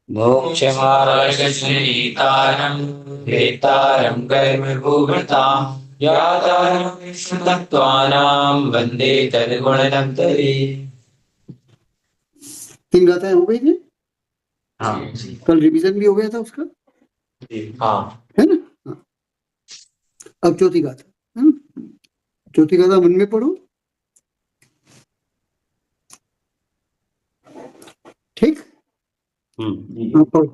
मोक्षमार्गसंहितारं वेत्तारं कर्मभूभृतां यातारं विष्णुतत्त्वानां वन्दे तद्गुणनन्तरे। 3 गाथाएं हो गई थी। हाँ कल रिवीजन भी हो गया था उसका, हाँ है ना। हाँ। अब चौथी गाथा, है ना। चौथी गाथा मन में पढ़ो, ठीक। हाँ, पढ़ो।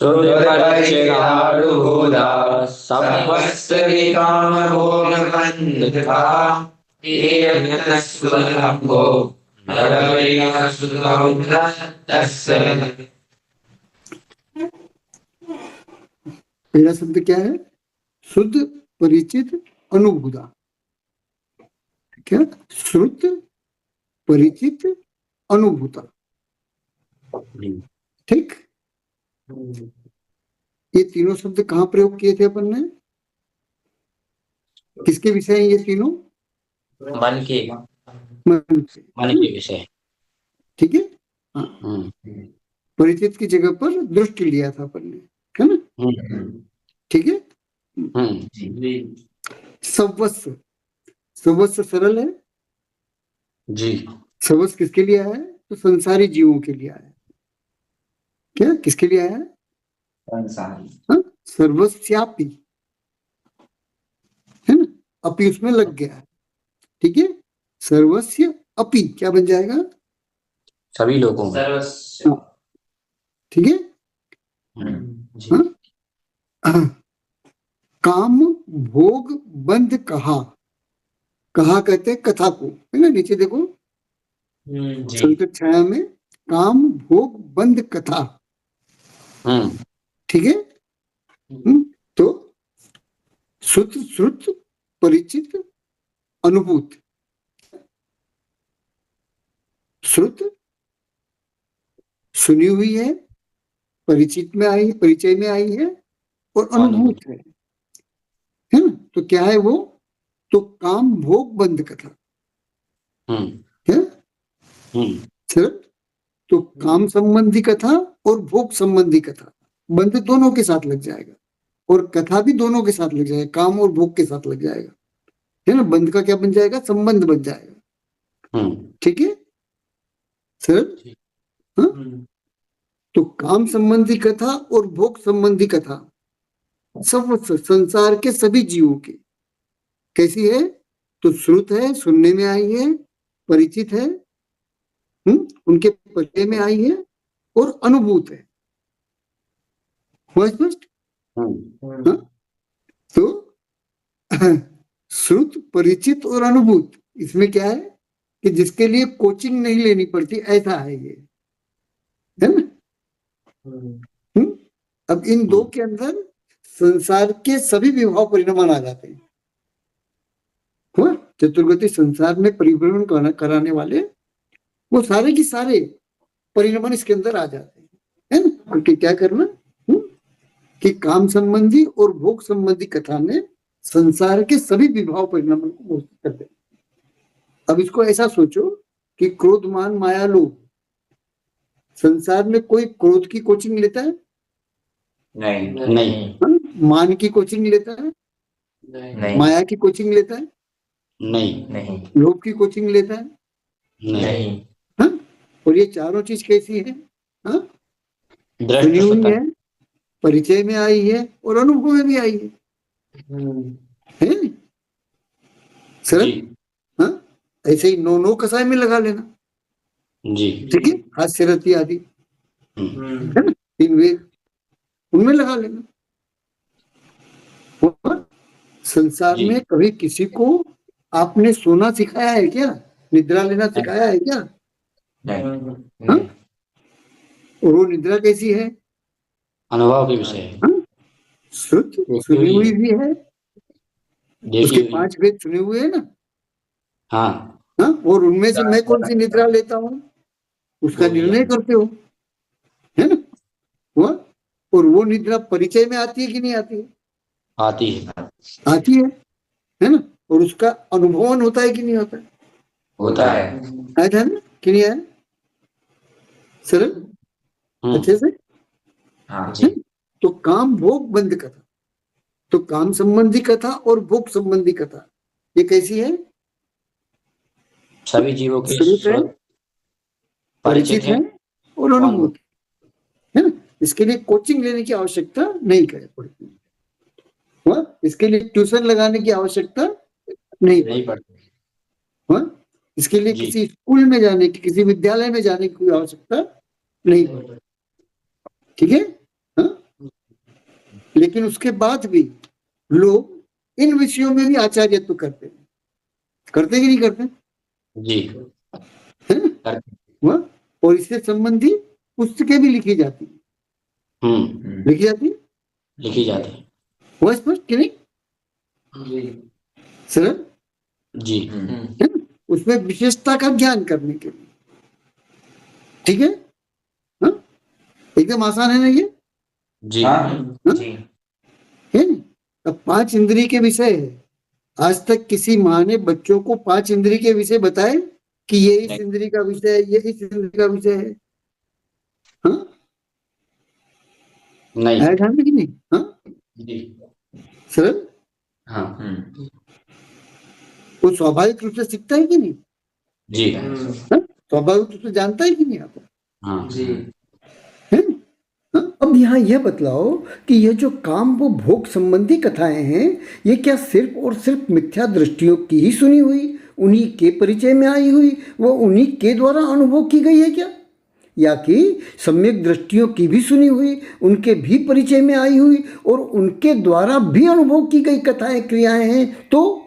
सुरपरिचिताडुभूता संवत्सरिकामभोगबन्धुता एयज्ञतस्सुलभो नरवैरसुतौघ्रतस्य। पहला शब्द क्या है? शुद्ध, परिचित, अनुभूता। क्या? श्रुत, परिचित, अनुभूता, ठीक। ये तीनों शब्द कहाँ प्रयोग किए थे अपन ने? किसके विषय हैं ये तीनों? मन के विषय, ठीक है। हाँ, परिचित की जगह पर दृष्टि लिया था अपन ने, है ना। ठीक है। सवस्व, सवस्व सरल है जी। सवस्व किसके लिए है? तो संसारी जीवों के लिए है। क्या किसके लिए है? संसारी। सर्वस्यापि, है ना। अपि उसमें लग गया है, ठीक है। सर्वस्य अपि क्या बन जाएगा? सभी लोगों में। ठीक है। काम भोग बंध कहा, कहा कहते हैं कथा को, है ना। नीचे देखो संकट छाया में काम भोग बंध कथा, ठीक है। तो श्रुत, श्रुत, परिचित, अनुभूत। श्रुत सुनी हुई है, परिचित में आई, परिचय में आई है, और अनुभूत है ना। तो क्या है वो? तो काम भोग बंध कथा है। तो काम संबंधी कथा और भोग संबंधी कथा, बंध दोनों के साथ लग जाएगा, और कथा भी दोनों के साथ लग जाएगा, काम और भोग के साथ लग जाएगा, है ना। बंध का क्या बन जाएगा? संबंध बन जाएगा, ठीक है सर। हाँ? तो काम संबंधी कथा और भोग संबंधी कथा सब संसार के सभी जीवों की कैसी है? तो श्रुत है, सुनने में आई है, परिचित है, उनके परिचय में आई है, और अनुभूत है। हुआ स्पष्ट? तो श्रुत, परिचित और अनुभूत, इसमें क्या है कि जिसके लिए कोचिंग नहीं लेनी पड़ती, ऐसा है ये, है ना। अब इन दो के अंदर संसार के सभी विभाव परिणाम आ जाते हैं। हुआ? चतुर्गति संसार में परिभ्रमण कराने वाले वो सारे की सारे परिणाम इसके अंदर आ जाते हैं, है ना। क्योंकि क्या करना कि काम संबंधी और भोग संबंधी कथा में संसार के सभी विभाव परिणाम को घोषित कर दे। अब इसको ऐसा सोचो कि क्रोध, मान, माया, लोभ, संसार में कोई क्रोध की कोचिंग लेता है? नहीं। मान की कोचिंग लेता है? नहीं। माया की कोचिंग लेता है? नहीं। लोभ की कोचिंग लेता है? नहीं। हाँ? और ये चारों चीज कैसी है? हाँ? सुनी हुई है, परिचय में आई है, और अनुभव में भी आई है सर। हाँ? ऐसे ही नो कसाय में लगा लेना जी, ठीक है। हास्य रति आदि, है ना, 3 वेद उनमें लगा लेना। और संसार में कभी किसी को आपने सोना सिखाया है क्या? निद्रा लेना सिखाया है क्या? नहीं। और वो निद्रा कैसी है? अनुभव के विषय है। श्रुत सुनी हुई भी है, उसके 5 वेद सुने हुए है ना। हाँ, और उनमें से मैं कौन सी निद्रा लेता हूँ उसका निर्णय करते हो, है ना। वो और वो निद्रा परिचय में आती है कि नहीं आती है? आती है ना। और उसका अनुभवन होता है कि नहीं होता है? होता है ना कि नहीं है? सरल अच्छे से। हाँ जी। तो काम भोग बंध कथा, तो काम संबंधी कथा और भोग संबंधी कथा ये कैसी है? सभी जीवों के श्रुत है, स्रोत परिचित है और अनुभूत है ना। इसके लिए कोचिंग लेने की आवश्यकता नहीं पड़ती, इसके लिए ट्यूशन लगाने की आवश्यकता नहीं पड़ती, इसके लिए किसी स्कूल में जाने की, किसी विद्यालय में जाने की कोई आवश्यकता नहीं पड़ती, ठीक है। हाँ? लेकिन उसके बाद भी लोग इन विषयों में भी आचार्यत्व करते कि नहीं करते? जी है ना? और इससे संबंधी पुस्तकें भी लिखी जाती लिखी जाती है। हुआ स्पष्ट कि नहीं? सरल जी। है ना? उसमें विशेषता का ज्ञान करने के लिए, ठीक है। हाँ? एकदम आसान है ना ये? जी। जी है ना? अब 5 इंद्रिय के विषय है। आज तक किसी माँ ने बच्चों को 5 इंद्रिय के विषय बताए कि ये इस इंद्रिय का विषय है, ये इस इंद्रिय का विषय है? हाँ? नहीं है ध्यान में कि नहीं? हाँ जी सरल। हाँ वो स्वाभाविक रूप से सीखता है कि नहीं? जी। हाँ? स्वाभाविक रूप से जानता है कि नहीं आप? हाँ जी। है ना? हाँ? अब यहाँ यह बतलाओ कि यह जो काम वो भोग संबंधी कथाएं हैं, ये क्या सिर्फ और सिर्फ मिथ्या दृष्टियों की ही सुनी हुई, उन्हीं के परिचय में आई हुई, वो उन्हीं के द्वारा अनुभव की गई है क्या? या कि सम्यक दृष्टियों की भी सुनी हुई, उनके भी परिचय में आई हुई और उनके द्वारा भी अनुभव की गई कथाएं क्रियाएं हैं? तो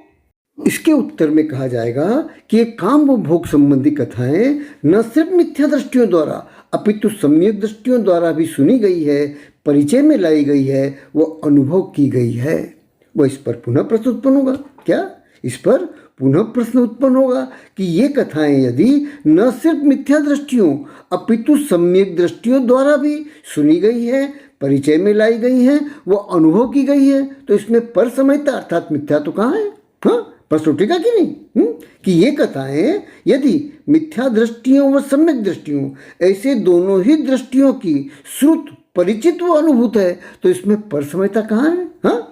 इसके उत्तर में कहा जाएगा कि ये काम व भोग संबंधी कथाएं न सिर्फ मिथ्या दृष्टियों द्वारा अपितु सम्यक दृष्टियों द्वारा भी सुनी गई है, परिचय में लाई गई है, वो अनुभव की गई है। वो इस पर पुनः प्रश्न उत्पन्न होगा। क्या इस पर पुनः प्रश्न उत्पन्न होगा कि ये कथाएं यदि न सिर्फ मिथ्या दृष्टियों अपितु सम्यक दृष्टियों द्वारा भी सुनी गई है, परिचय में लाई गई है, वो अनुभव की गई है, तो इसमें पर समयता अर्थात मिथ्या तो कहाँ है? हाँ प्रश्न उठेगा कि नहीं? कि ये कथाएं यदि मिथ्या दृष्टियों व सम्यक दृष्टियों ऐसे दोनों ही दृष्टियों की श्रुत परिचित व अनुभूत है, तो इसमें पर समयता कहाँ है? हाँ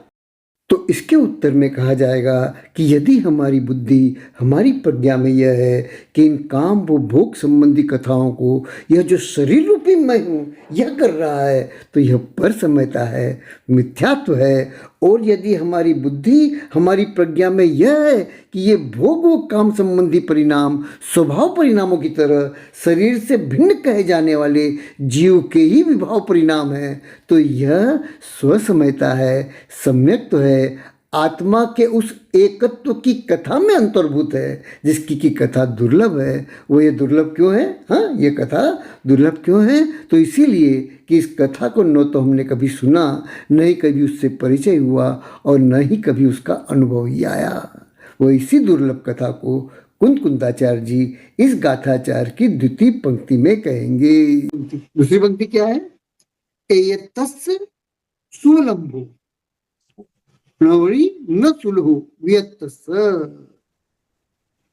तो इसके उत्तर में कहा जाएगा कि यदि हमारी बुद्धि, हमारी प्रज्ञा में यह है कि इन काम व भोग संबंधी कथाओं को यह जो शरीर रूपी मैं हूँ यह कर रहा है, तो यह पर समयता है, मिथ्यात्व है। और यदि हमारी बुद्धि, हमारी प्रज्ञा में यह है कि ये भोग व काम संबंधी परिणाम स्वभाव परिणामों की तरह शरीर से भिन्न कहे जाने वाले जीव के ही विभाव परिणाम है, तो यह स्वसमयता है, सम्यक तो है, आत्मा के उस एकत्व की कथा में अंतर्भूत है, जिसकी की कथा दुर्लभ है। वो ये दुर्लभ क्यों है? हाँ ये कथा दुर्लभ क्यों है? तो इसीलिए कि इस कथा को न तो हमने कभी सुना, न ही कभी उससे परिचय हुआ और न ही कभी उसका अनुभव ही आया। वो इसी दुर्लभ कथा को कुंद-कुंदाचार्य जी इस गाथाचार की द्वितीय पंक्ति में कहेंगे। दूसरी पंक्ति क्या है? एयतस्य सुलभो नवरी न सुलहो वियतस्य।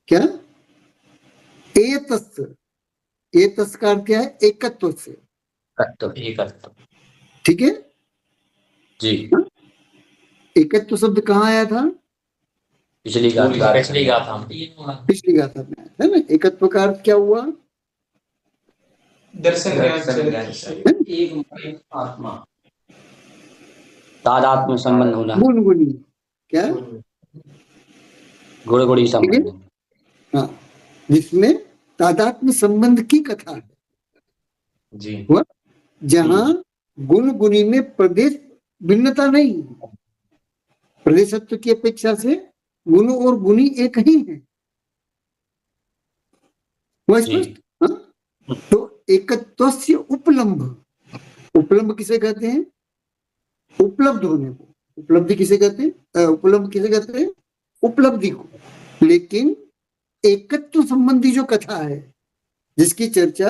क्या? एयतस्य, एतस्य का अर्थ क्या है? एकत्व से। एकत्व ठीक है जी। एकत्व शब्द कहाँ आया था? पिछली गाथा में है ना। एकत्व का अर्थ क्या हुआ? दर्शन आत्मा, तादात्म्य संबंध होना, गुण गुणी। क्या? गुण गुणी संबंध। हाँ जिसमें तादात्म्य संबंध की कथा है जी। हुआ, जहाँ गुण गुणी में प्रदेश भिन्नता नहीं, प्रदेशत्व की अपेक्षा से गुण और गुणी एक ही है। हुआ स्पष्ट? हाँ तो एकत्वस्य उपलम्भ, उपलम्भ किसे कहते हैं? उपलब्ध होने को। उपलब्धि किसे कहते हैं? उपलब्ध किसे कहते हैं? उपलब्धि को। लेकिन एकत्व संबंधी जो कथा है जिसकी चर्चा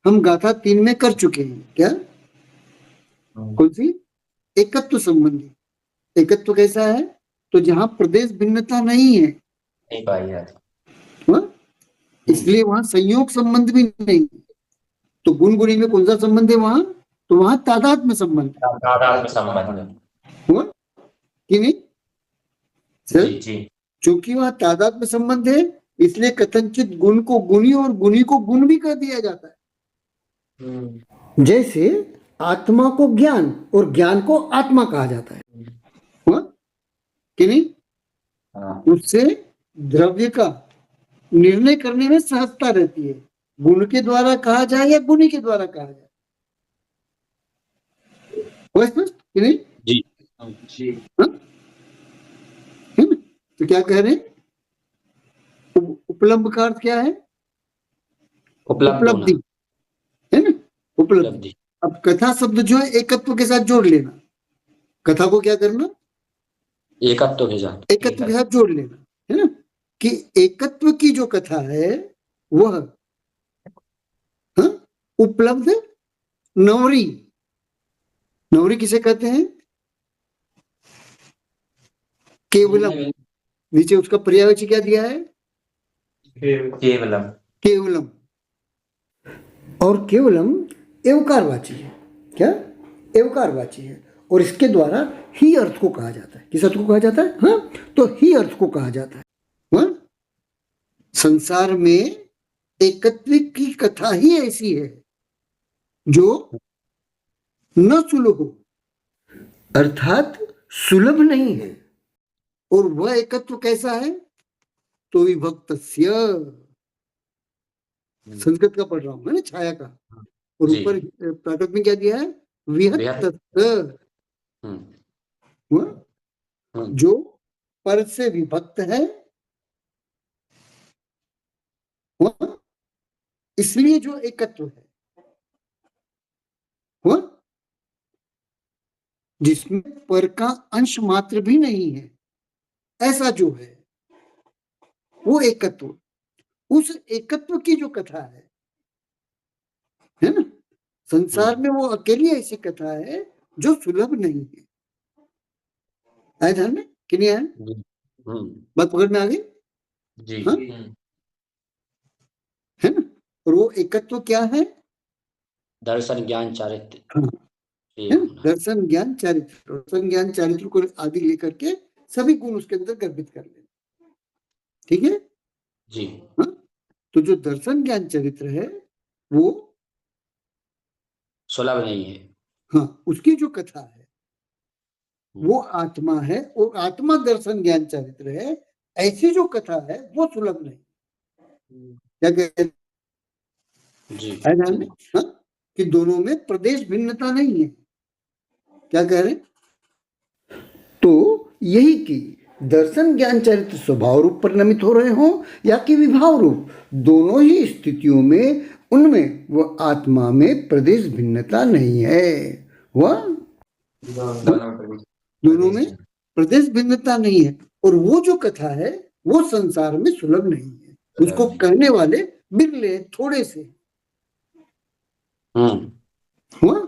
हम गाथा 3 में कर चुके हैं, क्या कौन सी? एकत्व संबंधी। एकत्व कैसा है? तो जहां प्रदेश भिन्नता नहीं है, इसलिए वहां संयोग संबंध भी नहीं, तो गुण गुणी में कौन सा संबंध है वहां? तो वहां तादाद में संबंध है। तादाद में संबंध है। हुआ कि नहीं सर? जी जी चूंकि वहां तादाद में संबंध है, इसलिए कथनचित गुण को गुणी और गुणी को गुण भी कर दिया जाता है। जैसे आत्मा को ज्ञान और ज्ञान को आत्मा कहा जाता है। हुआ कि नहीं? हाँ उससे द्रव्य का निर्णय करने में सहजता रहती है, गुण के द्वारा कहा जाए या गुणी के द्वारा कहा जाए। हुआ स्पष्ट कि नहीं? जी जी हाँ? है ना? तो क्या कह रहे हैं? उपलब्ध का अर्थ क्या है? उपलब्ध होना। उपलब्धि, है ना? उपलब्धि। उपलब्धि। अब कथा शब्द जो है एकत्व के साथ जोड़ लेना। कथा को क्या करना? एकत्व के साथ। एकत्व के साथ जोड़ लेना, है ना? कि एकत्व की जो कथा है वह हाँ, उपलब्ध नवरी। नवरी किसे कहते हैं? केवलम। नीचे उसका पर्यायवाची क्या दिया है? केवलम। केवलम। और केवलम एवकारवाची है। क्या? एवकारवाची है, और इसके द्वारा ही अर्थ को कहा जाता है। किस अर्थ को कहा जाता है? हाँ, तो ही अर्थ को कहा जाता है। हाँ? संसार में एकत्व की कथा ही ऐसी है जो न सुलभ हो, अर्थात सुलभ नहीं है। और वह एकत्व कैसा है? तो विभक्तस्य, संस्कृत का पढ़ रहा हूं, है ना, छाया का। और जी। ऊपर प्राकृत में क्या दिया है? विहत्तस्य। हुआ? जो पर से विभक्त है, हुआ? इसलिए जो एकत्व है, हुआ? जिसमें पर का अंश मात्र भी नहीं है, ऐसा जो है वो एकत्व। उस एकत्व की जो कथा है ना, संसार में वो अकेली ऐसी कथा है जो सुलभ नहीं है। आए ध्यान में कि नहीं आया? बात पकड़ में आ गई? जी। हाँ? है ना? और वो एकत्व क्या है? दर्शन ज्ञान चारित्र्य। हाँ, है ना? दर्शन ज्ञान चारित्र। दर्शन ज्ञान चारित्र को आदि लेकर के सभी गुण उसके अंदर गर्भित कर लेना। ठीक है जी। हाँ? तो जो दर्शन ज्ञान चरित्र है वो सुलभ नहीं है। हाँ, उसकी जो कथा है वो आत्मा है, और आत्मा दर्शन ज्ञान चरित्र है। ऐसी जो कथा है वो सुलभ नहीं। क्या कहते हैं? जी ध्यान में हाँ? कि दोनों में प्रदेश भिन्नता नहीं है। क्या कह रहे हैं? तो यही कि दर्शन ज्ञान चरित्र स्वभाव रूप परिणमित हो रहे हो या कि विभाव रूप, दोनों ही स्थितियों में उनमें वो आत्मा में प्रदेश भिन्नता नहीं है। वह दोनों में प्रदेश भिन्नता नहीं है, और वो जो कथा है वो संसार में सुलभ नहीं है। उसको कहने वाले बिरले, थोड़े से। हुआ?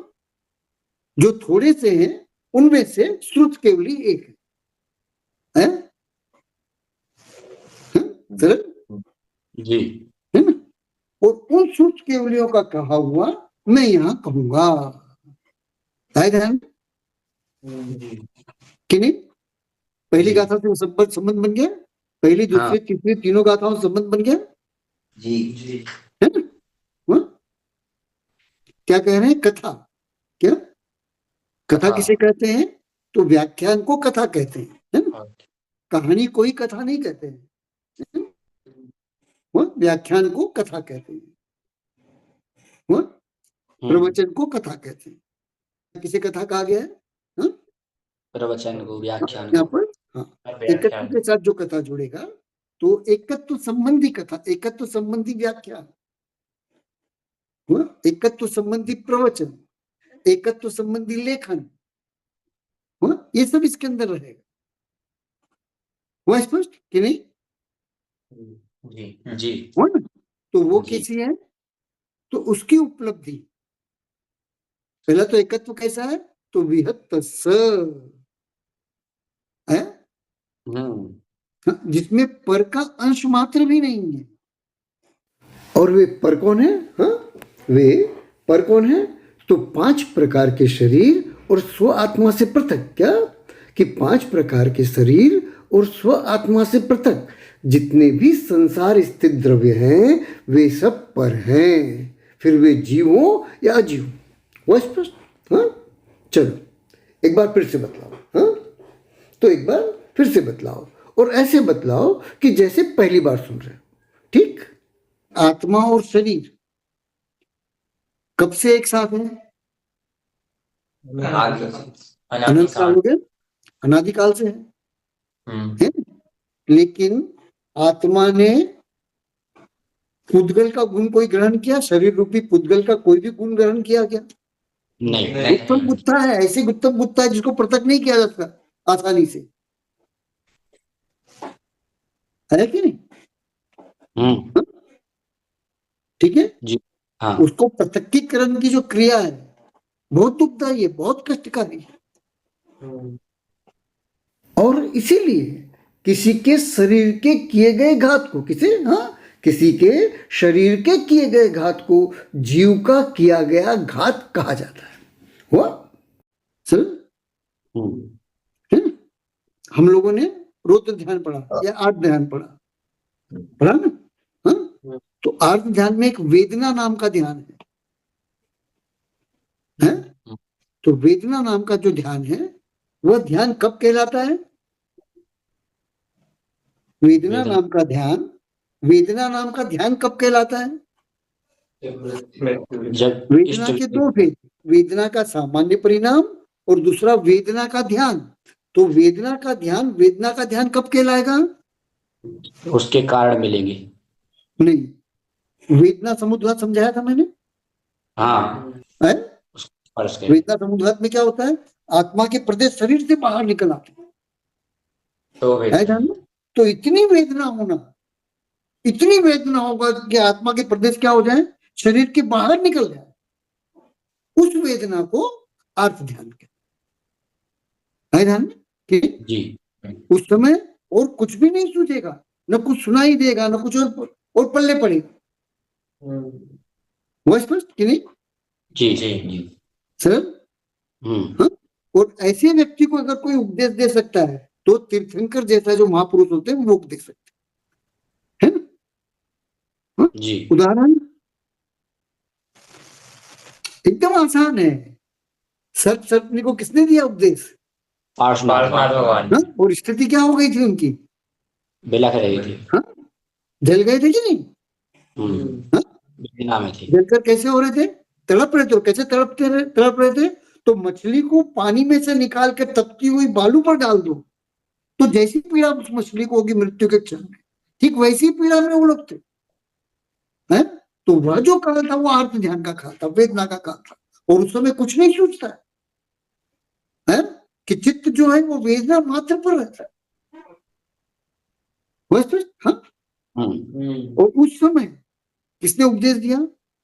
जो थोड़े से हैं उनमें से श्रुत केवली एक है। सरल जी। है ना? और उन श्रुत केवलियों का कहा हुआ मैं यहां कहूंगा। ध्यान कि नहीं? पहली गाथा से संबंध बन गया, पहली दूसरी तीसरी तीनों गाथाओं से संबंध बन गया। जी जी है ना? हुआ? क्या कह रहे हैं? कथा। क्या कथा किसे कहते हैं? तो व्याख्यान को कथा कहते हैं, है ना? कहानी को ही कथा नहीं कहते हैं। व्याख्यान को कथा कहते हैं, प्रवचन को कथा कहते हैं। किसे कथा कहा गया है? हाँ? प्रवचन को, व्याख्यान यहाँ को। पर हाँ, एकत्व के साथ जो कथा जुड़ेगा तो एकत्व संबंधी कथा, एकत्व संबंधी व्याख्यान, एकत्व संबंधी प्रवचन, एकत्व संबंधी लेखन, ये सब इसके अंदर रहेगा। हुआ स्पष्ट कि नहीं? जी जी। तो वो कैसी है? तो उसकी उपलब्धि। पहला तो एकत्व कैसा है? तो विहत्तस्य है, जिसमें पर का अंश मात्र भी नहीं है। और वे पर कौन है? हाँ? वे पर कौन है? तो 5 प्रकार के शरीर और स्व आत्मा से पृथक। क्या? कि 5 प्रकार के शरीर और स्व आत्मा से पृथक जितने भी संसार स्थित द्रव्य हैं वे सब पर हैं, फिर वे जीव हो या अजीव हो। वो स्पष्ट? हाँ, चलो एक बार फिर से बतलाओ। हाँ, तो एक बार फिर से बतलाओ और ऐसे बतलाओ कि जैसे पहली बार सुन रहे हो। ठीक? आत्मा और शरीर कब से एक साथ है? अनंतकाल हो गया, अनादिकाल से है। लेकिन आत्मा ने पुद्गल का गुण कोई ग्रहण किया? शरीर रूपी पुद्गल का कोई भी गुण ग्रहण किया क्या? नहीं। उत्तम गुत्था है, ऐसे उत्तम गुत्था है जिसको पृथक नहीं किया जाता आसानी से, है कि नहीं? ठीक है जी। हाँ। उसको पृथक्कीकरण की जो क्रिया है बहुत दुखदायी है, बहुत कष्टकारी है। और इसीलिए किसी के शरीर के किए गए घात को किसी के शरीर के किए गए घात को जीव का किया गया घात कहा जाता है। हुआ सर? है ना? हम लोगों ने रुद्र ध्यान पढ़ा या आर्त ध्यान पढ़ा ना? हाँ, तो आर्त ध्यान में एक वेदना नाम का ध्यान है? तो वेदना नाम का जो ध्यान है वह ध्यान कब कहलाता है? वेदना नाम का ध्यान कब कहलाता है? जब वेदना के 2 भेद, वेदना का सामान्य परिणाम और दूसरा वेदना का ध्यान। तो वेदना का ध्यान कब कहलाएगा? उसके कारण मिलेंगे। नहीं, वेदना समुद्घात समझाया था मैंने। हाँ, है? स्पर्श के। वेदना समुद्घात में क्या होता है? आत्मा के प्रदेश शरीर से बाहर निकल आते हैं। है जानना? तो इतनी वेदना होगा कि आत्मा के प्रदेश क्या हो जाए? शरीर के बाहर निकल जाए। उस वेदना को आर्त ध्यान कहते हैं। ध्यान में कि जी। उस समय और कुछ भी नहीं सूझेगा, न कुछ सुनाई देगा, न कुछ और पल्ले पड़ेगा। वो स्पष्ट कि नहीं? जी जी जी सर? हाँ? और ऐसे व्यक्ति को अगर कोई उपदेश दे सकता है तो तीर्थंकर जैसा जो महापुरुष होते हैं वो उपदेश सकते हैं, है ना? हाँ? जी। उदाहरण एकदम आसान है। सर्पनी को किसने दिया उपदेश? पार्श्वनाथ भगवान। हाँ? और स्थिति क्या हो गई थी उनकी? बिलख रही थी। हाँ? जल गए थे कि नहीं? हाँ? वेदना में थी। जलकर कैसे हो रहे थे? तड़प रहे थे। कैसे तड़प रहे थे? तो मछली को पानी में से निकाल के तपती हुई बालू पर डाल दो तो जैसी पीड़ा उस मछली को होगी मृत्यु के क्षण में, ठीक वैसी पीड़ा में वो लोग थे। है? तो वह जो काल था वो आर्त ध्यान का काल था, वेदना का काल था, और उस समय कुछ नहीं सूझता है कि चित्त जो है वो वेदना मात्र पर रहता है। हाँ? और उस समय किसने उपदेश दिया?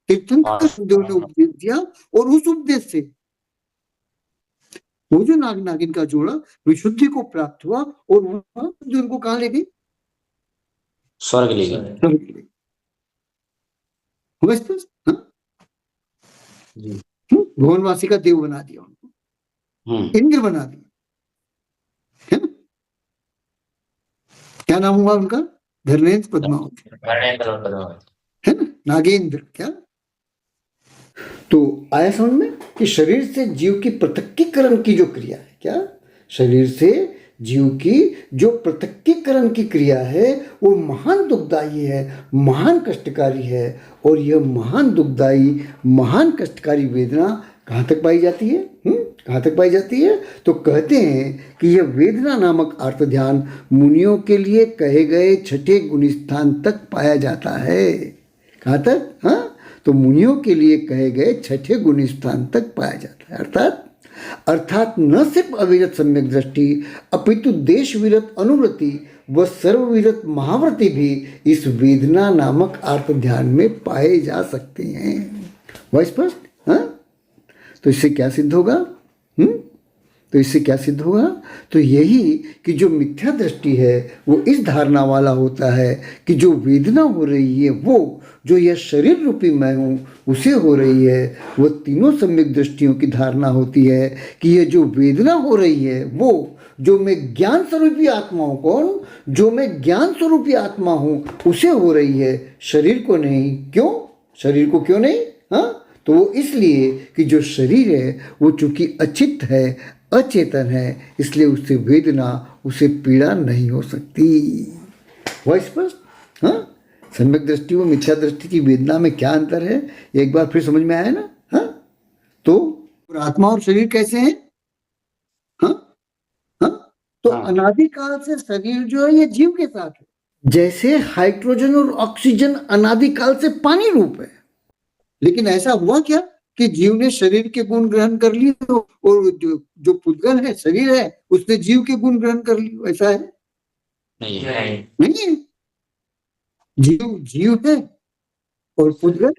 तीर्थंकर गुरुदेव ने उपदेश दिया, और उस उपदेश से वो जो नाग नागिन का जोड़ा विशुद्धि को प्राप्त हुआ और वह जो उनको कहाँ ले गई? स्वर्ग ले गए। हाँ? भुवनवासी का देव बना दिया उनको, इंद्र बना दिया, है ना? क्या नाम हुआ उनका? धर्मेंद्र पद्मावत, है ना? नागेंद्र। क्या? तो आया समझ में कि शरीर से जीव की पृथक्कीकरण की जो क्रिया है, क्या शरीर से जीव की जो पृथक्कीकरण की क्रिया है वो महान दुखदायी है, महान कष्टकारी है। और यह महान दुखदायी, महान कष्टकारी वेदना कहाँ तक पाई जाती है? कहाँ तक पाई जाती है? तो कहते हैं कि यह वेदना नामक अर्थ ध्यान मुनियों के लिए कहे गए छठे गुण स्थान तक पाया जाता है। कहाँ तक? हाँ, तो मुनियों के लिए कहे गए छठे गुण स्थान तक पाया जाता है। अर्थात न सिर्फ अविरत सम्यक दृष्टि अपितु देश विरत अनुवृत्ति व सर्वविरत महाव्रति भी इस वेदना नामक अर्थ ध्यान में पाए जा सकते हैं। वह स्पष्ट? हाँ? तो इससे क्या सिद्ध होगा? तो इससे क्या सिद्ध होगा? तो यही कि जो मिथ्या दृष्टि है वो इस धारणा वाला होता है कि जो वेदना हो रही है वो जो यह शरीर रूपी मैं हूँ उसे हो रही है। वो तीनों सम्यक दृष्टियों की धारणा होती है कि ये जो वेदना हो रही है वो जो मैं ज्ञान स्वरूपी आत्मा हूँ, कौन? जो मैं ज्ञान स्वरूपी आत्मा हूँ उसे हो रही है, शरीर को नहीं। क्यों? शरीर को क्यों नहीं? हाँ, तो वो इसलिए कि जो शरीर है वो चूंकि अचित्त है, अचेतन है, इसलिए उससे वेदना, उसे पीड़ा नहीं हो सकती। हुआ स्पष्ट? हाँ, सम्यक दृष्टि व मिथ्या दृष्टि की वेदना में क्या अंतर है, एक बार फिर समझ में आया ना? हाँ, तो आत्मा और शरीर कैसे हैं? हाँ हाँ, तो हाँ। अनादिकाल से शरीर जो है ये जीव के साथ है, जैसे हाइड्रोजन और ऑक्सीजन अनादिकाल से पानी रूप है। लेकिन ऐसा हुआ क्या कि जीव ने शरीर के गुण ग्रहण कर लिए और जो पुद्गल है, शरीर है, उसने जीव के गुण ग्रहण कर लिए? ऐसा है? नहीं नहीं है। जीव जीव है और पुद्गल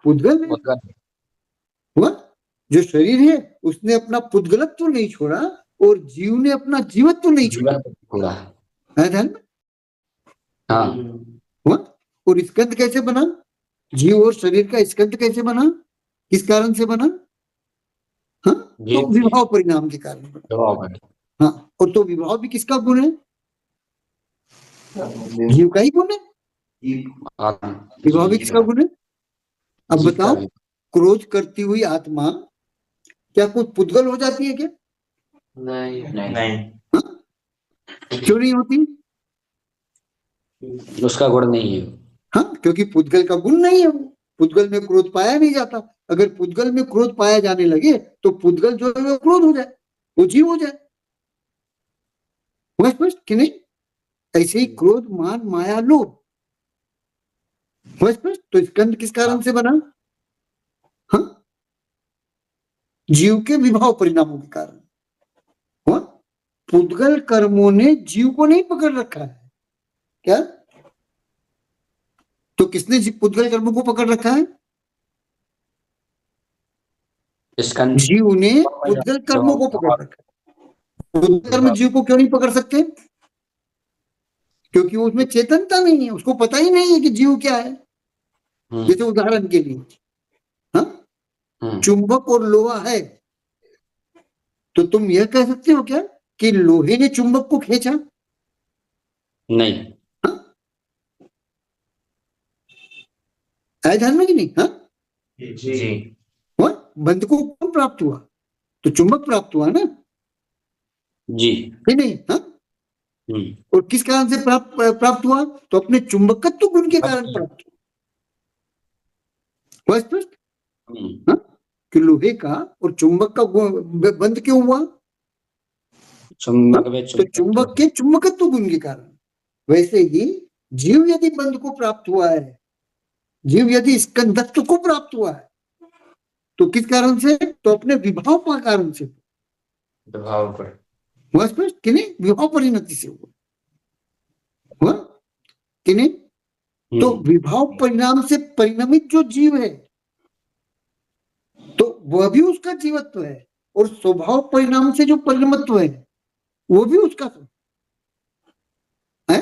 पुद्गल है। हुआ? जो शरीर है उसने अपना पुद्गलत्व तो नहीं छोड़ा और जीव ने अपना जीवत्व तो नहीं छोड़ा। पूरा। है ध्यान में? हाँ। हुआ? और स्कंद कैसे बना? जीव और शरीर का स्कंद कैसे बना? किस कारण से बना? हाँ, तो विभाव परिणाम के कारण बना। हाँ, और तो विभाव भी किसका गुण है? जीव का ही गुण है। विभाव भी किसका गुण है? अब बताओ, क्रोध करती हुई आत्मा क्या कोई पुद्गल हो जाती है क्या? नहीं। हाँ? क्यों नहीं होती? उसका गुण नहीं है। हाँ, क्योंकि पुद्गल का गुण नहीं है वो। पुद्गल में क्रोध पाया नहीं जाता। अगर पुद्गल में क्रोध पाया जाने लगे तो पुद्गल जो है वो क्रोध हो जाए, वो जीव हो जाए। हुआ स्पष्ट कि नहीं? ऐसे ही क्रोध, मान, माया, लोभ। हुआ स्पष्ट? तो स्कंद किस कारण से बना? हाँ, जीव के विभाव परिणामों के कारण। हुआ? पुद्गल कर्मों ने जीव को नहीं पकड़ रखा है। क्या? तो किसने पुद्गल कर्मों को पकड़ रखा है? जीव ने पुद्गल कर्मों को पकड़ रखा है। पुद्गल कर्म जीव को क्यों नहीं पकड़ सकते? क्योंकि उसमें चेतनता नहीं है, उसको पता ही नहीं है कि जीव क्या है। जैसे उदाहरण के लिए, हाँ, चुंबक और लोहा है, तो तुम यह कह सकते हो क्या कि लोहे ने चुंबक को खींचा? नहीं। हाँ? आया ध्यान में कि नहीं? हाँ, जी। हुआ? बंध को कौन प्राप्त हुआ? तो चुंबक प्राप्त हुआ ना? जी। नहीं? हाँ, और किस कारण से प्राप्त हुआ? तो अपने चुंबकत्व गुण के कारण प्राप्त हुआ। स्पष्ट? हाँ, कि लोहे का और चुंबक का बंध क्यों हुआ? तो चुंबक के चुंबकत्व गुण के कारण। वैसे ही जीव यदि बंध को प्राप्त हुआ है, जीव यदि स्कंदत्व को प्राप्त हुआ है, तो किस कारण से? तो अपने विभाव का कारण से। विभाव पर। हुआ स्पष्ट कि नहीं? विभाव परिणति से हुआ कि नहीं? तो विभाव परिणाम से परिणमित जो जीव है तो वह भी उसका जीवत्व है, और स्वभाव परिणाम से जो परिणमत्व है वो भी उसका है।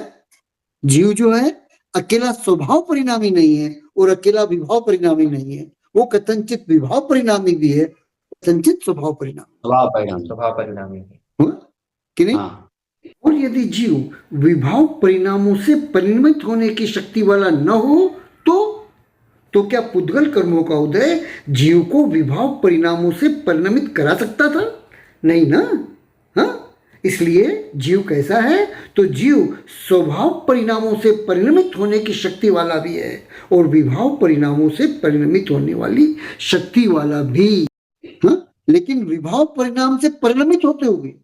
जीव जो है अकेला स्वभाव परिणामी नहीं है और अकेला विभाव परिणामी नहीं है, वो कथनचित विभाव परिणामी भी है, कथनचित स्वभाव परिणामी। स्वभाव परिणामी कि नहीं? और यदि जीव विभाव परिणामों से परिणमित होने की शक्ति वाला न हो तो क्या पुद्गल कर्मों का उदय जीव को विभाव परिणामों से परिणमित करा सकता था? नहीं ना? हाँ, इसलिए जीव कैसा है? तो जीव स्वभाव परिणामों से परिणमित होने की शक्ति वाला भी है और विभाव परिणामों से परिणमित होने वाली शक्ति वाला भी। हाँ, लेकिन विभाव परिणाम से परिणमित होते हुए,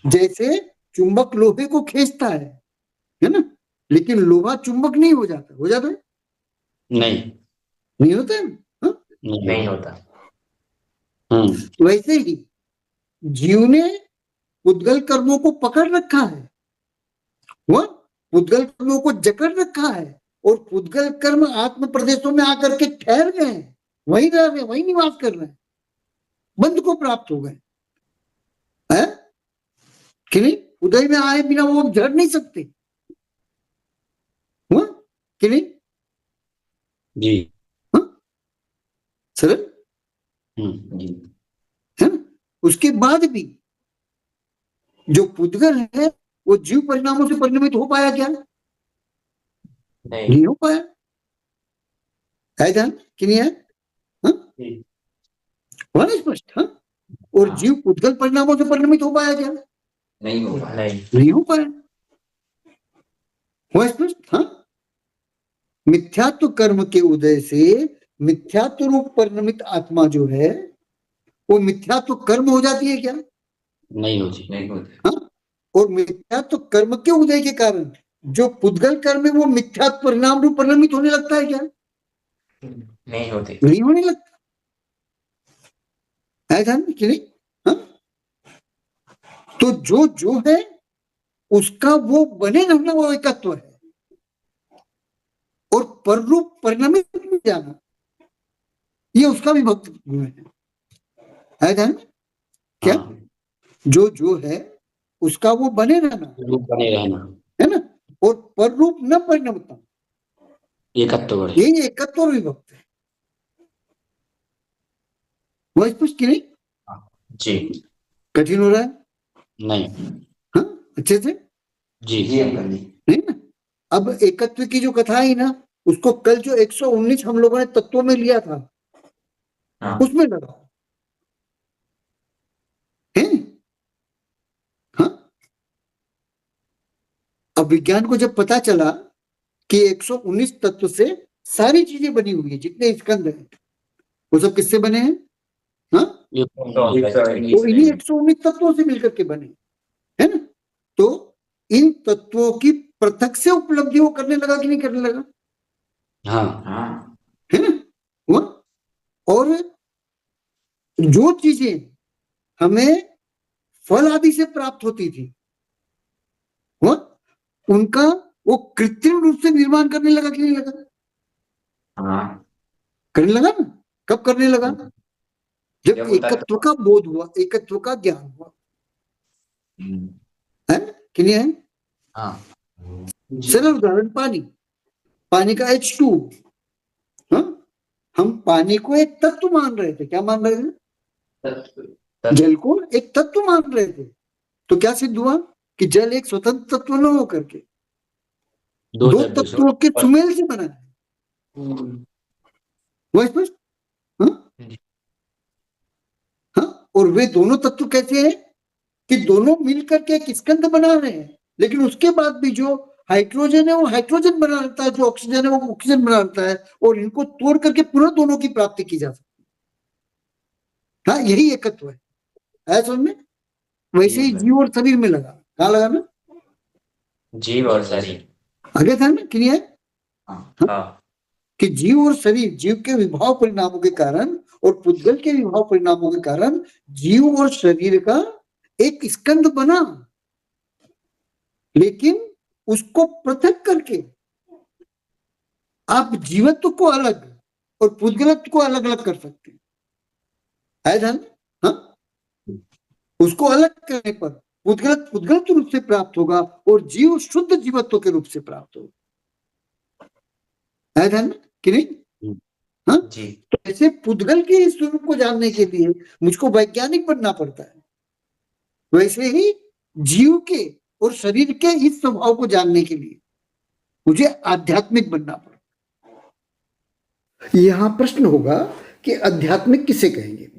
जैसे चुंबक लोहे को खींचता है ना? लेकिन लोहा चुंबक नहीं हो जाता। हो जाता है? नहीं होता है। हाँ? नहीं होता। वैसे ही जीव ने पुद्गल कर्मों को पकड़ रखा है, हुआ? पुद्गल कर्मों को जकड़ रखा है और पुद्गल कर्म आत्म प्रदेशों में आकर के ठहर गए हैं, वहीं रह रहे, वहीं निवास कर रहे हैं, बंध को प्राप्त हो गए। कि नहीं? उदय में आए बिना वो झड़ नहीं सकते, हुआ कि नहीं? जी। हाँ? सरल जी। है ना? उसके बाद भी जो पुद्गल है वो जीव परिणामों से परिणमित हो पाया क्या? नहीं। नहीं हो पाया। है ध्यान कि नहीं है? हाँ? जी। हुआ ना स्पष्ट? हाँ? और हाँ। जीव पुद्गल परिणामों से परिणमित हो पाया क्या? नहीं हो पाया। नहीं। नहीं हो पाया। हुआ स्पष्ट? हाँ? मिथ्यात्व कर्म के उदय से मिथ्यात्व रूप परिणमित आत्मा जो है वो मिथ्यात्व कर्म हो जाती है क्या? नहीं होती। नहीं होती। हाँ? और मिथ्यात्व कर्म के उदय के कारण जो पुद्गल कर्म है वो मिथ्यात्व परिणाम रूप परिणमित होने लगता है क्या? नहीं होती। नहीं होने लगता। है ध्यान में कि नहीं? हाँ? तो जो जो है उसका वो बने रहना वो एकत्व है, और पररूप परिणमित में जाना ये उसका भी भक्त गुण है ध्यान में? क्या? हाँ। जो जो है उसका वो बने रहना, रूप बने रहना। है ना? और पररूप न परिणमता, एकत्व बढ़े। यही एकत्व और विभक्त है। वह स्पष्ट कि नहीं? जी। कठिन हो रहा है? नहीं। हाँ? अच्छे से जी। जी अंकल जी। नहीं ना? अब एकत्व की जो कथा है ना उसको कल जो 119 हम लोगों ने तत्वों में लिया था हाँ। उसमें लगा है। हाँ? अब विज्ञान को जब पता चला कि 119 तत्व से सारी चीजें बनी हुई है, जितने स्कंद हैं वो सब किससे बने हैं? हाँ? वो इन्हीं 119 तत्वों से मिलकर के बने, है ना? तो इन तत्वों की पृथक से उपलब्धि वो करने लगा कि नहीं करने लगा? हाँ। हाँ। है ना? हुआ? और जो चीजें हमें फल आदि से प्राप्त होती थी हुआ? उनका वो कृत्रिम रूप से निर्माण करने लगा कि नहीं लगा? हाँ। करने लगा ना? कब करने लगा? जब जब वो एकत्व का बोध हुआ, एकत्व का ज्ञान हुआ, है ना? कि नहीं है? हाँ। सरल उदाहरण पानी, पानी का H2, हाँ? हम पानी को एक तत्व मान रहे थे, क्या मान रहे थे? जल को एक तत्व मान रहे थे। तो क्या सिद्ध हुआ कि जल एक स्वतंत्र तत्व न होकर के दो तत्वों के सुमेल से बना है। वो स्पष्ट? हाँ? हाँ? और वे दोनों तत्व कैसे हैं कि दोनों मिलकर के एक स्कंद बना रहे हैं, लेकिन उसके बाद भी जो हाइड्रोजन है वो हाइड्रोजन बना लेता है, जो ऑक्सीजन है वो ऑक्सीजन बना लेता है, और इनको तोड़ करके पुनः दोनों की प्राप्ति की जा सकती है। हाँ, यही एकत्व है समझ में? वैसे ही जीव और शरीर में लगा, कहाँ लगा ना? जीव और शरीर आगे था ना? क्लियर? हाँ। कि जीव और शरीर, जीव के विभाव परिणामों के कारण और पुद्गल के विभाव परिणामों के कारण जीव और शरीर का एक स्कंद बना, लेकिन उसको पृथक करके आप जीवत्व को अलग और पुद्गलत्व को अलग अलग कर सकते हैं। है ध्यान? हाँ? उसको अलग करने पर पुद्गलत्व पुद्गलत्व रूप से प्राप्त होगा और जीव शुद्ध जीवत्व के रूप से प्राप्त होगा। है ध्यान कि नहीं? हाँ? जी। तो ऐसे पुद्गल के इस स्वरूप को जानने के लिए मुझको वैज्ञानिक बनना पड़ता है, वैसे ही जीव के और शरीर के इस स्वभाव को जानने के लिए मुझे आध्यात्मिक बनना पड़ता है। यहां प्रश्न होगा कि आध्यात्मिक किसे कहेंगे?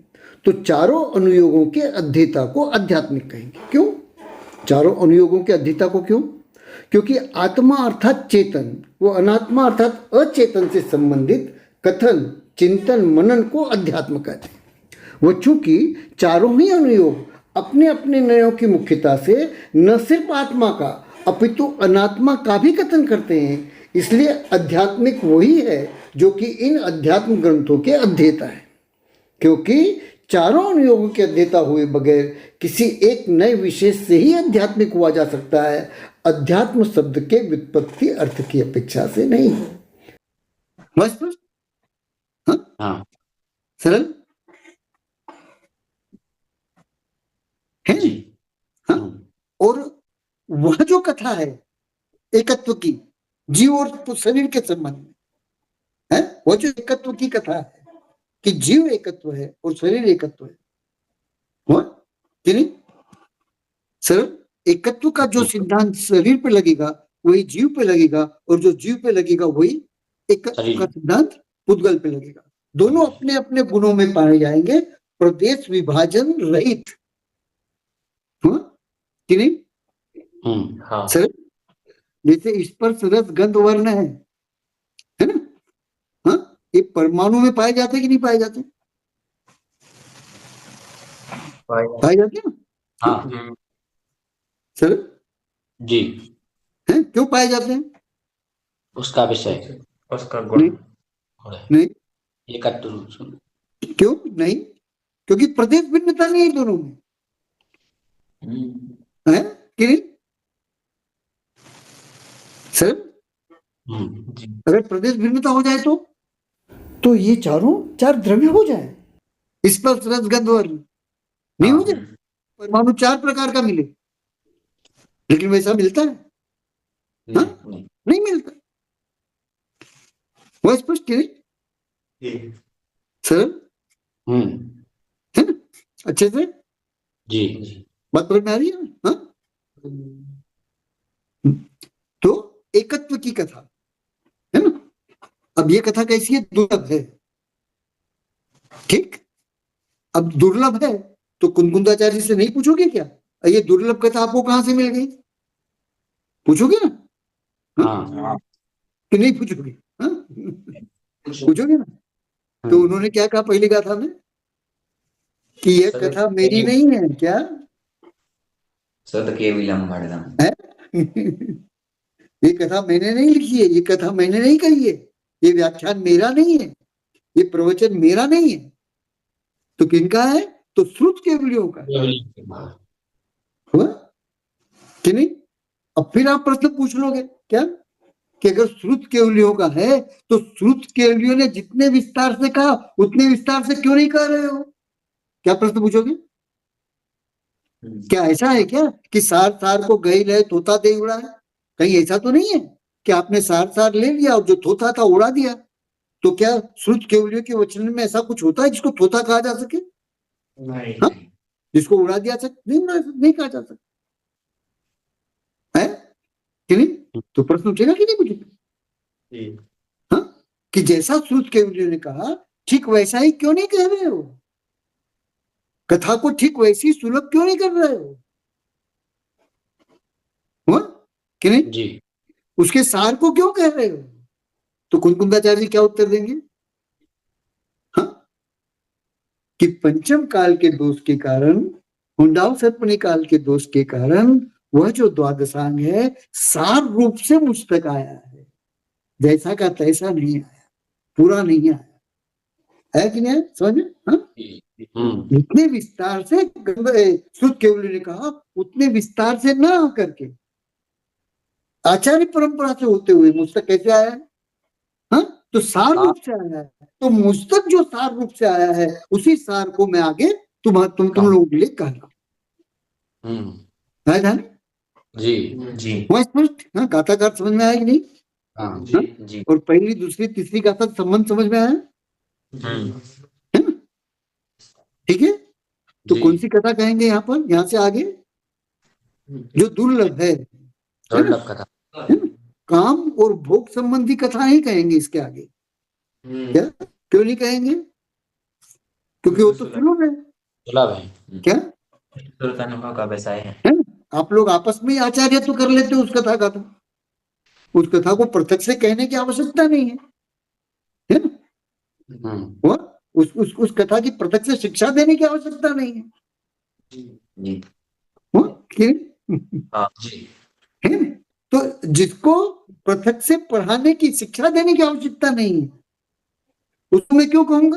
तो चारों अनुयोगों के अध्येता को आध्यात्मिक कहेंगे। क्यों चारों अनुयोगों के अध्येता को? क्यों? क्योंकि आत्मा अर्थात चेतन वो अनात्मा अर्थात अचेतन से संबंधित कथन चिंतन मनन को अध्यात्म कहते हैं। वो चूंकि चारों ही अनुयोग अपने अपने नयों की मुख्यता से न सिर्फ आत्मा का अपितु अनात्मा का भी कथन करते हैं, इसलिए आध्यात्मिक वही है जो कि इन अध्यात्म ग्रंथों के अध्येता है। क्योंकि चारों अनुयोगों के अध्येता हुए बगैर किसी एक नए विशेष से ही आध्यात्मिक हुआ जा सकता है, अध्यात्म शब्द के व्युत्पत्ति अर्थ की अपेक्षा से नहीं। बस बस हाँ? सरल है? जी। हाँ? और वह जो कथा है एकत्व की, जीव और शरीर के संबंध में है, वो जो एकत्व की कथा है कि जीव एकत्व है और शरीर एकत्व है, हुआ कि नहीं सर? एकत्व का जो सिद्धांत शरीर पे लगेगा वही जीव पे लगेगा, और जो जीव पे लगेगा वही एकत्व का सिद्धांत पुद्गल पे लगेगा। दोनों अपने अपने गुणों में पाए जाएंगे, प्रदेश विभाजन रहित, हुआ कि नहीं हाँ सर? जैसे स्पर्श रस गंध वर्ण है ना? हाँ, ये परमाणु में पाए जाते कि नहीं पाए जाते? पाए जाते हैं ना? हाँ सर जी, हैं क्यों पाए जाते हैं? उसका विषय, उसका नहीं गुण नहीं, एकत्व रूप से। क्यों नहीं? क्योंकि प्रदेश भिन्नता नहीं है दोनों में, है कि नहीं सर? जी अगर प्रदेश भिन्नता हो जाए तो ये चारों चार द्रव्य हो जाए, स्पर्श रस गंध वर्ण नहीं हो जाए, परमाणु चार प्रकार का मिले, लेकिन वैसा मिलता है? हाँ? नहीं मिलता। वो स्पष्ट है सर, है ना? अच्छे से जी बात समझ में आ रही है ना? हाँ? तो एकत्व की कथा है ना? अब ये कथा कैसी है? दुर्लभ है, ठीक? अब दुर्लभ है तो कुंदकुंदाचार्य से नहीं पूछोगे क्या ये दुर्लभ कथा आपको कहां से मिल गई? पूछोगे ना? हाँ कि नहीं पूछोगे? हाँ? पूछोगे ना? तो उन्होंने क्या कहा पहली गाथा में कि यह कथा मेरी नहीं है, क्या सद केवलम भड़दम है? ये कथा मैंने नहीं लिखी है, ये कथा मैंने नहीं कही है, ये व्याख्यान मेरा नहीं है, ये प्रवचन मेरा नहीं है, तो किनका है? तो श्रुत केवलियों का। हुआ कि नहीं? अब फिर आप प्रश्न पूछ लोगे क्या कि अगर श्रुत केवलियों का है तो श्रुत केवलियों ने जितने विस्तार से कहा उतने विस्तार से क्यों नहीं कह रहे हो? क्या प्रश्न पूछोगे? क्या ऐसा है क्या कि सार सार को गई रहे तोता दे उड़ा है? कहीं ऐसा तो नहीं है कि आपने सार सार ले लिया और जो तोता था उड़ा दिया? तो क्या श्रुत केवलियों के वचन में ऐसा कुछ होता है जिसको तोता कहा जा सके? हाँ? जिसको उड़ा दिया नहीं, नहीं कहा जा सकता है कि नहीं? तो प्रश्न उठेगा कि नहीं पूछेगा? हाँ? कि जैसा श्रुत केवलियों ने कहा ठीक वैसा ही क्यों नहीं कह रहे हो? कथा को ठीक वैसी सुलभ क्यों नहीं कर रहे हो? हुआ कि नहीं? जी उसके सार को क्यों कह रहे हो? तो कुंदकुंदाचार्य जी क्या उत्तर देंगे? हाँ? कि पंचम काल के दोष के कारण, हुंडाव सर्पणी काल के दोष के कारण वह जो द्वादशांग है सार रूप से मुझ तक आया है, जैसा का तैसा नहीं आया, पूरा नहीं आया, है कि नहीं? समझ में? हाँ? इतने विस्तार से श्रुत केवली ने कहा उतने विस्तार से ना आकर के आचार्य परंपरा से होते हुए मुझ तक कैसे आया है? हाँ? तो सार रूप से आया है, तो मुझ तक जो सार रूप से आया है उसी सार को मैं आगे तुम लोगों के लिए कह रहा हूँ। ध्यान जी जी वह स्पष्ट? हाँ, गाथा का समझ में आया कि नहीं? हाँ जी और पहली दूसरी तीसरी गाथा संबंध समझ में आया है ना? ठीक है, तो कौन सी कथा कहेंगे यहाँ पर, यहाँ से आगे जो दुर्लभ है दुर्लभ कथा, है ना? काम और भोग संबंधी कथा नहीं कहेंगे इसके आगे। क्या क्यों नहीं कहेंगे? क्योंकि वो तो सुलभ है। दुर्लभ है, क्या अनुभव का विषय है ना? आप लोग आपस में आचार्य तो कर लेते हो उस कथा का, तो उस कथा को पृथक से कहने की आवश्यकता नहीं है ना? वो उस कथा की पृथक से शिक्षा देने की आवश्यकता नहीं है। जी वो कि जी है ना? तो जिसको पृथक से पढ़ाने की शिक्षा देने की आवश्यकता नहीं है उसको मैं क्यों कहूंगा?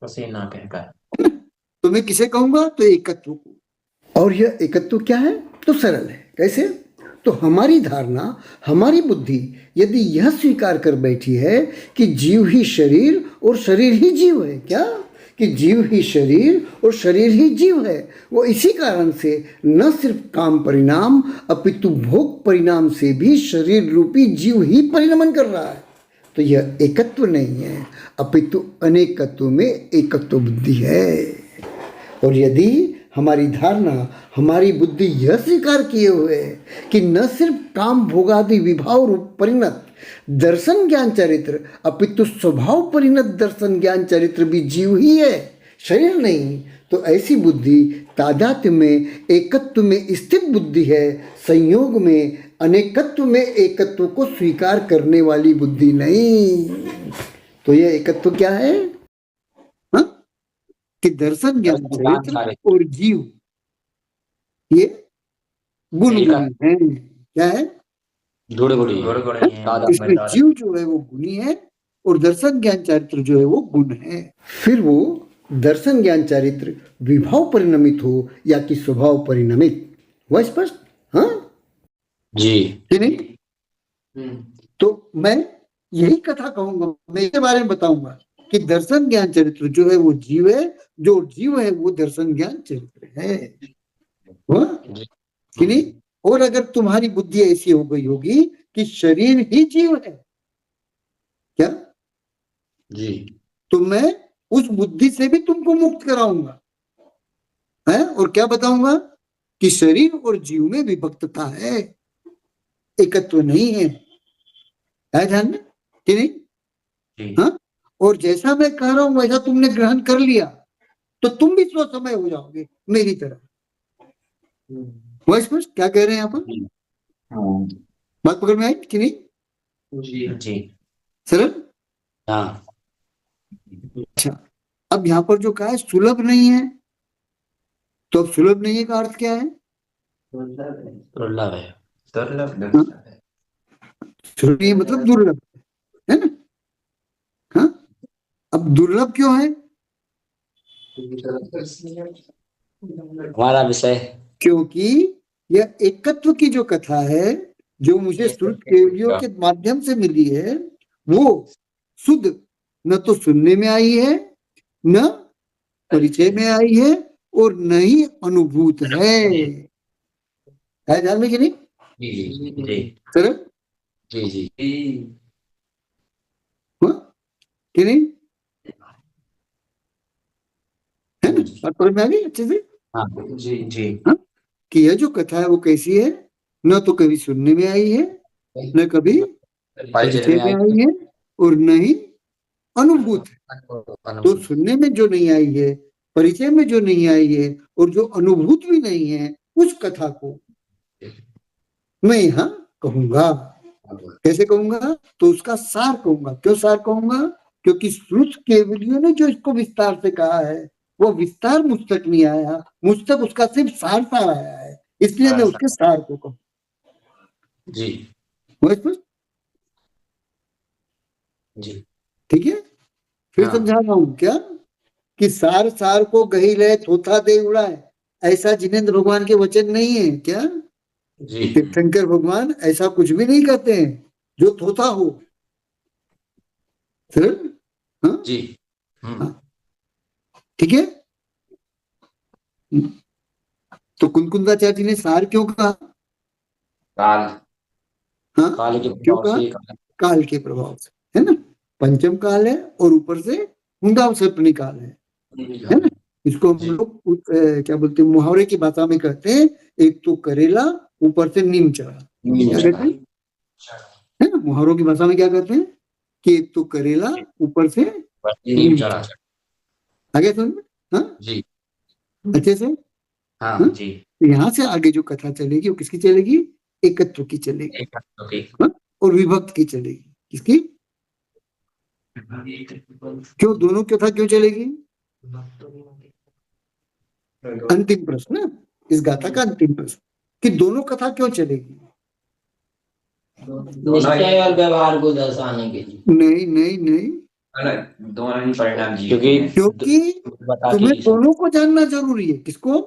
ना कहकर तो मैं किसे कहूंगा? तो एकत्व को। और यह एकत्व क्या है? तो सरल है। कैसे? तो हमारी धारणा, हमारी बुद्धि यदि यह स्वीकार कर बैठी है कि जीव ही शरीर और शरीर ही जीव है, क्या कि जीव ही शरीर और शरीर ही जीव है। वो इसी कारण से न सिर्फ काम परिणाम अपितु भोग परिणाम से भी शरीर रूपी जीव ही परिणमन कर रहा है। तो यह एकत्व नहीं है, अपितु अनेकत्व में एकत्व बुद्धि है। और यदि हमारी धारणा, हमारी बुद्धि यह स्वीकार किए हुए है कि न सिर्फ काम भोगादि विभाव रूप परिणत दर्शन ज्ञान चरित्र अपितु स्वभाव परिणत दर्शन ज्ञान चरित्र भी जीव ही है, शरीर नहीं, तो ऐसी बुद्धि तादात्म्य में एकत्व में स्थित बुद्धि है, संयोग में अनेकत्व में एकत्व को स्वीकार करने वाली बुद्धि नहीं। तो यह एकत्व क्या है? हा? कि दर्शन ज्ञान चरित्र और जीव ये गुण है। क्या है? इसमें जीव जो है वो गुणी है और दर्शन ज्ञान चरित्र जो है वो गुण है। फिर वो दर्शन ज्ञान चरित्र विभाव परिणमित हो या कि स्वभाव परिणमित, वह स्पष्ट? हाँ जी नहीं? तो मैं यही कथा कहूंगा, मैं इसके बारे में बताऊंगा कि दर्शन ज्ञान चरित्र जो है वो जीव है, जो जीव है वो दर्शन ज्ञान चरित्र है। कि नहीं? और अगर तुम्हारी बुद्धि ऐसी हो गई होगी कि शरीर ही जीव है क्या जी, तो मैं उस बुद्धि से भी तुमको मुक्त कराऊंगा है। और क्या बताऊंगा कि शरीर और जीव में विभक्तता है, एकत्व नहीं है ध्यान में कि नहीं? हाँ, और जैसा मैं कह रहा हूं वैसा तुमने ग्रहण कर लिया तो तुम भी स्व समय हो जाओगे मेरी तरह। स्पष्ट क्या कह रहे हैं यहाँ पर? बात पकड़ में आई कि नहीं? जी सरल? हाँ। अच्छा, अब यहाँ पर जो कहा है सुलभ नहीं है, तो अब सुलभ नहीं है का अर्थ क्या है? दुर्लभ है। सुलभ मतलब दुर्लभ है ना? हाँ, अब दुर्लभ क्यों है? हमारा विषय, क्योंकि यह एकत्व की जो कथा है जो मुझे श्रुत केवलियों के माध्यम से मिली है वो शुद्ध न तो सुनने में आई है, न परिचय में आई है और न ही अनुभूत है ध्यान में कि नहीं? जी सर जी जी कि नहीं? है ना? बात समझ में आ गई अच्छे से? हाँ जी जी हाँ? कि यह जो कथा है वो कैसी है? न तो कभी सुनने में आई है, न कभी परिचय में आई है और न ही अनुभूत है। तो सुनने में जो नहीं आई है, परिचय में जो नहीं आई है और जो अनुभूत भी नहीं है, उस कथा को मैं यहाँ कहूंगा। कैसे कहूंगा? तो उसका सार कहूंगा। क्यों सार कहूंगा? क्योंकि श्रुत केवलियों ने जो इसको विस्तार से कहा है वो विस्तार मुझ तक नहीं आया, मुझ तक उसका सिर्फ सार सार आया है, इसलिए मैं उसके सार को कहूँ। जी जी ठीक है, फिर समझा रहा हूं क्या कि सार सार को गही ले थोथा दे उड़ाए, ऐसा जिनेंद्र भगवान के वचन नहीं है क्या? तीर्थंकर भगवान ऐसा कुछ भी नहीं कहते हैं जो थोथा हो। फिर हाँ? जी हाँ, ठीक है। तो कुंकुंदाचार्य जी ने सार क्यों कहा? काल, हाँ, काल के क्यों प्रभाव कहा? से, काल के प्रभाव से, है ना? पंचम काल है और ऊपर से हुंडावसर्पणी काल है ना? इसको हम लोग क्या बोलते हैं, मुहावरे की भाषा में कहते हैं, एक तो करेला ऊपर से नीम चढ़ा। क्या कहते हैं? है ना, मुहावरों की भाषा में क्या कहते हैं कि एक तो करेला ऊपर से नीम चढ़ा। आगे समझ में? हाँ जी अच्छे से? हाँ जी। तो यहाँ से आगे जो कथा चलेगी वो किसकी चलेगी? एकत्व की चलेगी। हाँ? और विभक्त की चलेगी। किसकी? क्यों दोनों कथा क्यों चलेगी? अंतिम प्रश्न, इस गाथा का अंतिम प्रश्न कि दोनों कथा क्यों चलेगी? निश्चय और व्यवहार को दर्शाने के लिए। नहीं नहीं नहीं, दोनों ही परिणाम जी, क्योंकि तुम्हें दोनों को जानना जरूरी है। किसको?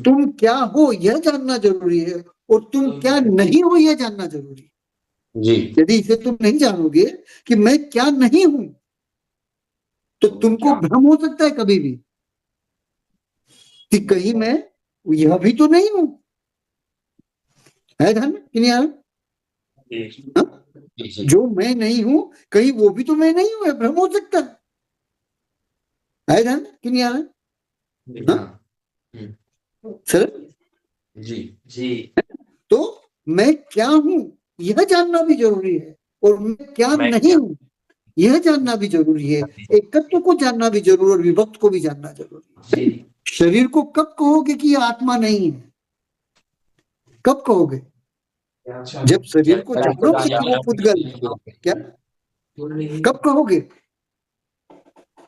तुम क्या हो यह जानना जरूरी है और तुम क्या नहीं हो यह जानना जरूरी है। जी यदि इसे तुम नहीं जानोगे कि मैं क्या नहीं हूं तो तुमको भ्रम हो सकता है कभी भी कि कहीं मैं यह भी तो नहीं हूं। है ध्यान में कि नहीं आ रहा? हाँ? जो मैं नहीं हूं कहीं वो भी तो मैं नहीं हूं, भ्रम हो सकता है ध्यान में कि नहीं आ रहा? हाँ? सर जी जी तो मैं क्या हूं यह जानना भी जरूरी है, और मैं क्या मैं नहीं हूं यह जानना भी जरूरी है। एकत्व को जानना भी जरूरी और विभक्त को भी जानना जरूरी है। जी शरीर को कब कहोगे कि यह आत्मा नहीं है? कब कहोगे? जब शरीर को जानोगे कि वो पुद्गल है। क्या कब कहोगे?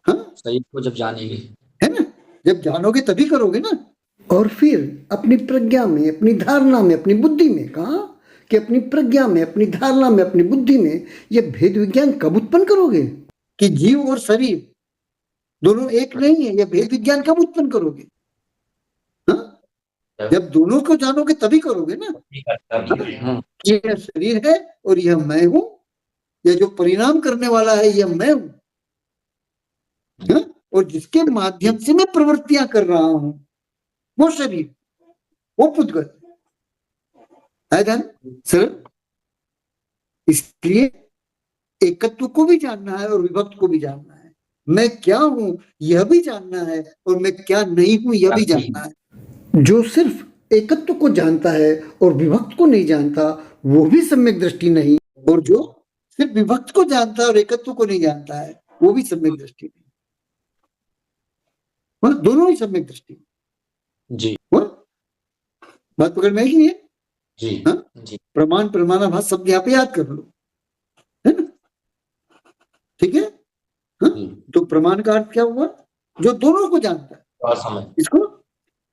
हाँ शरीर को जब जानेंगे, है ना, जब जानोगे तभी करोगे ना। और फिर अपनी प्रज्ञा में, अपनी धारणा में, अपनी बुद्धि में, कहा कि अपनी प्रज्ञा में, अपनी धारणा में, अपनी बुद्धि में ये भेद विज्ञान कब उत्पन्न करोगे कि जीव और शरीर दोनों एक नहीं है? यह भेद विज्ञान कब उत्पन्न करोगे? हाँ? जब दोनों को जानोगे तभी करोगे ना। कि यह शरीर है और यह मैं हूं, यह जो परिणाम करने वाला है यह मैं हूं। हाँ? और जिसके माध्यम से मैं प्रवृत्तियां कर रहा हूं वो शरीर, वो पुद्गल है ध्यान सर। इसलिए एकत्व को भी जानना है और विभक्त को भी जानना है। मैं क्या हूं यह भी जानना है और मैं क्या नहीं हूं यह भी जानना है। जो सिर्फ एकत्व को जानता है और विभक्त को नहीं जानता वो भी सम्यक दृष्टि नहीं, और जो सिर्फ विभक्त को जानता है और एकत्व को नहीं जानता है वो भी सम्यक दृष्टि नहीं। मतलब दोनों ही सम्यक दृष्टि। जी बात पकड़ में आई कि नहीं है? जी हाँ? जी प्रमाण प्रमाणाभास शब्द यहाँ पे याद कर लो, है ना? ठीक है। हाँ? तो प्रमाण का अर्थ क्या हुआ? जो दोनों को जानता है, और समझ इसको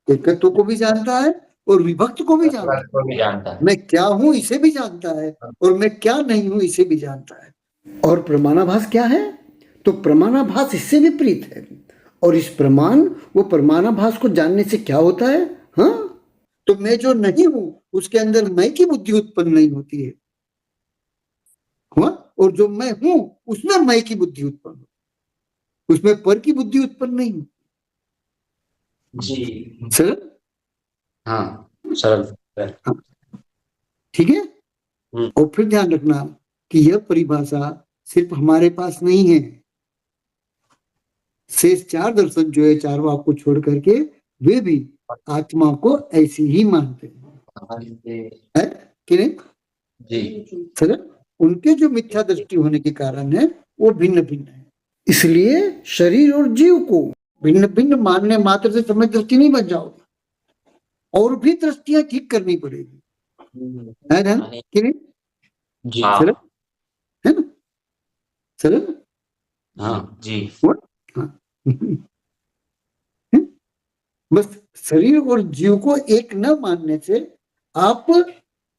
एकत्व को भी जानता है और विभक्त को भी जानता है। को भी जानता है। मैं क्या हूं इसे भी जानता है और मैं क्या नहीं हूं इसे भी जानता है। और प्रमाणाभास क्या है? तो प्रमाणाभास इससे विपरीत है। और इस प्रमाण वो प्रमाणाभास को जानने से क्या होता है? हाँ, तो मैं जो नहीं हूं उसके अंदर मैं की बुद्धि उत्पन्न नहीं होती है। हुआ? और जो मैं हूं उसमें मैं की बुद्धि उत्पन्न होती है, उसमें पर की बुद्धि उत्पन्न नहीं होती। जी सर हाँ सरल। हाँ, ठीक है। और फिर ध्यान रखना कि यह परिभाषा सिर्फ हमारे पास नहीं है। शेष चार दर्शन जो है चार वाक को छोड़ करके वे भी आत्मा को ऐसे ही मानते है कि नहीं? जी सर उनके जो मिथ्या दृष्टि होने के कारण है वो भिन्न भिन्न है। इसलिए शरीर और जीव को भिन्न भिन्न मानने मात्र से सम्यक दृष्टि नहीं बन जाओगे, और भी दृष्टियां ठीक करनी पड़ेगी। है ध्यान कि नहीं? जी सर है ना सर? हाँ जी हाँ। बस शरीर और जीव को एक न मानने से आप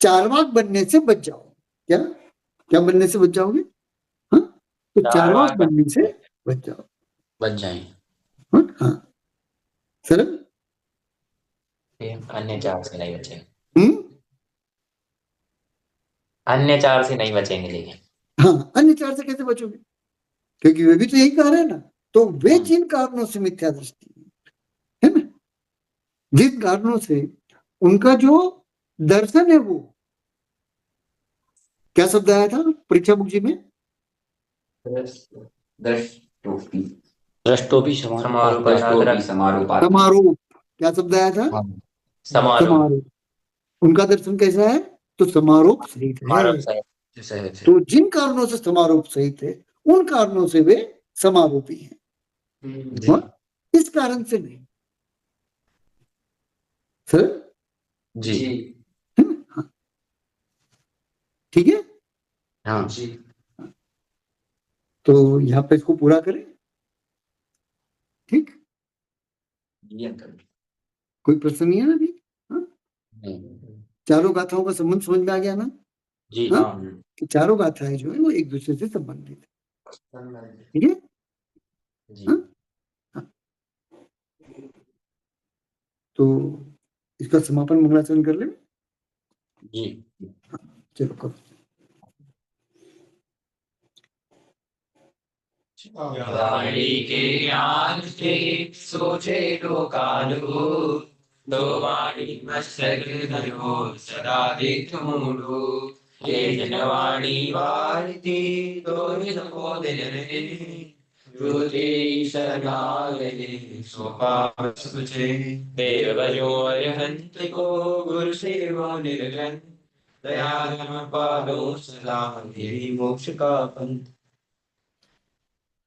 चार्वाक बनने से बच जाओ। क्या क्या बनने से बच जाओगे? हाँ? तो चार्वाक बनने से बच जाओ, बच जाएंगे। हाँ सर। अन्य चार से नहीं बचेंगे, हम्म अन्य चार से नहीं बचेंगे लेकिन। हाँ, अन्य चार से कैसे बचोगे? क्योंकि वे भी तो यही कह रहे हैं ना। तो वे जिन कारणों से मिथ्या दृष्टि है ना, जिन कारणों से उनका जो दर्शन है वो क्या शब्द आया था परीक्षा बुक जी में? दृष्टोपी दृष्टोपी समारोह समारोह। क्या शब्द आया था? समारोह समारोह। उनका दर्शन कैसा है? तो समारोह सहित है। तो जिन कारणों से समारोह सहित है उन कारणों से वे समारोपी हैं। हाँ? इस कारण से नहीं सर। जी है ना? हाँ, ठीक है। हाँ जी तो यहाँ पे इसको पूरा करें। ठीक, कोई प्रश्न नहीं है ना अभी? हाँ? चारों गाथाओं का संबंध समझ में आ गया ना? जी हाँ? हाँ कि चारों गाथाएं जो है वो एक दूसरे से संबंधित है। ठीक है। जी हाँ? हाँ। तो इसका समापन मंगलाचरण कर ले। जी चलो करो। वाणी के ज्ञान से सोचे लोकालु दो वाणी मस्तक धरो सदा दिखूंडो ये जनवाणी वारती दो दिन रुते शरणागति स्वभाव सुचे देव भजो अरिहंत को गुरु सेवा निर्गन दया धर्म पालो सदा देवी मोक्ष का पंथ